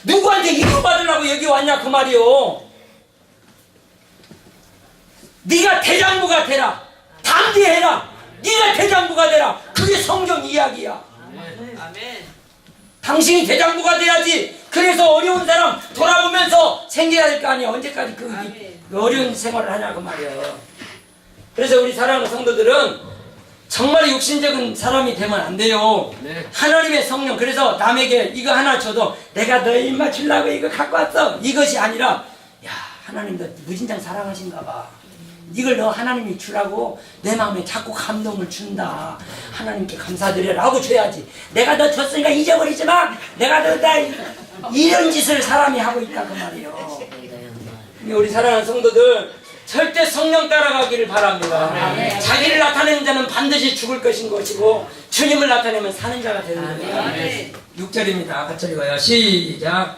누구한테 이루 받으려고 여기 왔냐 그 말이요. 네가 대장부가 되라, 담대해라, 네가 대장부가 되라. 그게 성경 이야기야. 아멘. 당신이 대장부가 돼야지. 그래서 어려운 사람 돌아보면서 생겨야 될 거 아니야. 언제까지 그 어려운 생활을 하냐고 말이에요. 그래서 우리 사랑하는 성도들은 정말 육신적인 사람이 되면 안 돼요. 하나님의 성령. 그래서 남에게 이거 하나 줘도 내가 너 입맛 주려고 이거 갖고 왔어 이것이 아니라 야 하나님 너 무진장 사랑하신가 봐. 이걸 너 하나님이 주라고 내 마음에 자꾸 감동을 준다. 하나님께 감사드려라 하고 줘야지. 내가 너 줬으니까 잊어버리지 마. 내가 너다 이런 짓을 사람이 하고 있다 그 말이에요. 우리 사랑하는 성도들 절대 성령 따라가기를 바랍니다. 자기를 나타내는 자는 반드시 죽을 것인 것이고 주님을 나타내면 사는 자가 되는 겁니다. 6절입니다. 같이 읽어요. 시작.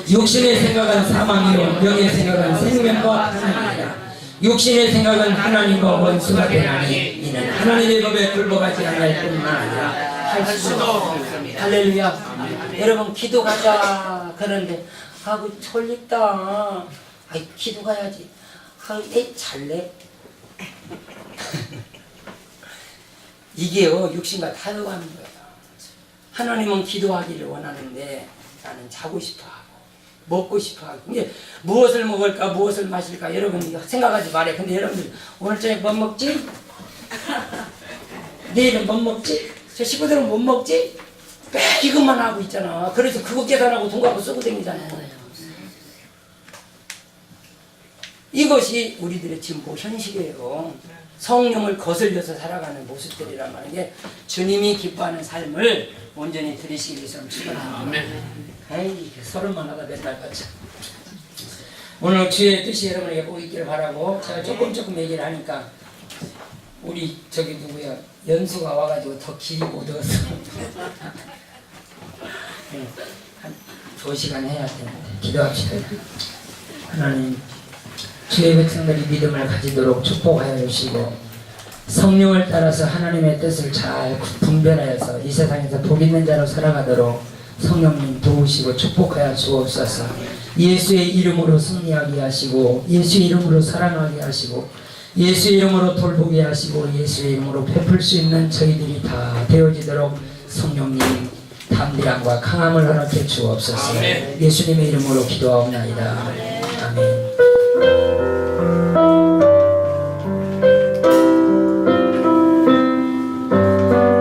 육신의 생각은 사망이요 영의 생각은 생명과 평안이다. 육신의 생각은 하나님과 원수가 되나니 이는 하나님의 법에 굴복하지 않을 뿐만 아니라 할 수도 없습니다. 할렐루야. 여러분 기도가자 그런데 아이고 졸립다. 아이 기도 가야지. 아이 잘래. 이게요 육신과 타협하는 거야. 하나님은 기도하기를 원하는데 나는 자고 싶어하고 먹고 싶어 하고. 근데 무엇을 먹을까, 무엇을 마실까, 여러분 생각하지 말아요. 근데 여러분들 오늘 저녁 뭐 먹지? 내일은 뭐 먹지? 저 식구들은 뭐 먹지? 매 이것만 하고 있잖아. 그래서 그거 계산하고 돈 갖고 쓰고 다니잖아요. 이것이 우리들의 지금 현실이에요. 성령을 거슬려서 살아가는 모습들이란 말인 게 주님이 기뻐하는 삶을 온전히 들이시기 위해서 축원합니다. 에이, 서른만 하다 맨날 같이. 오늘 주의 뜻이 여러분에게 꼭 있기를 바라고, 제가 조금 얘기를 하니까 우리 저기 누구야 연수가 와가지고 더 길이 못 얻어서 한 2시간 해야 되는데 기도합시다. 하나님, 주의 백성들이 믿음을 가지도록 축복하여 주시고 성령을 따라서 하나님의 뜻을 잘 분별하여서 이 세상에서 복 있는 자로 살아가도록 성령님 도우시고 축복하여 주옵소서. 예수의 이름으로 승리하게 하시고 예수의 이름으로 사랑하게 하시고 예수의 이름으로 돌보게 하시고 예수의 이름으로 베풀 수 있는 저희들이 다 되어지도록 성령님 담대함과 강함을 허락해 주옵소서. 예수님의 이름으로 기도하옵나이다. 아멘.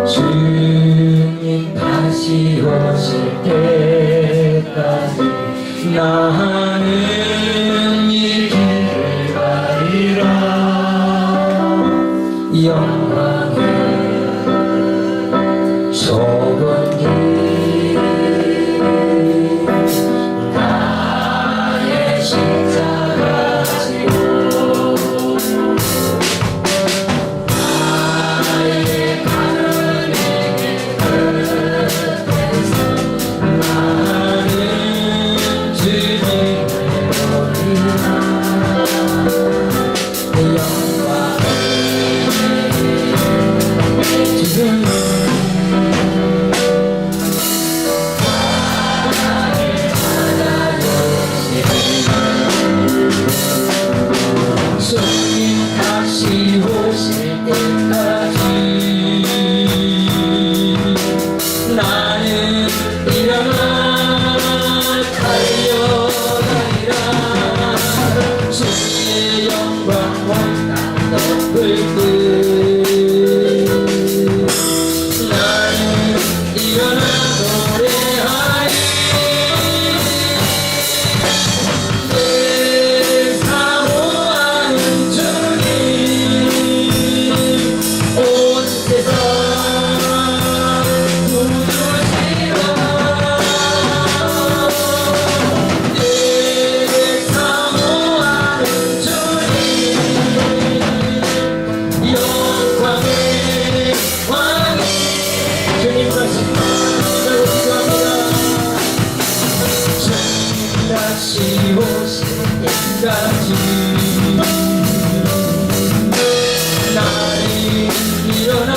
주님 다시 오실 때까지 나는 이 길을 가리라. 영광의 좁은 길 나의 십자가 지고 나의 가는 길 끝에서 나는 주님을 보리라. 주님 다시 오실 때까지 나는 일어나 달려가리라. 주의 영광 온 땅 덮을 듯 나는 일어나 노래하리. 내 사모하는 주님 온 세상 구주시라. 내 사모하는 주님 영광의 왕이 주님 다시 기도합니다. 주님 다시 오실 때까지 나는 일어나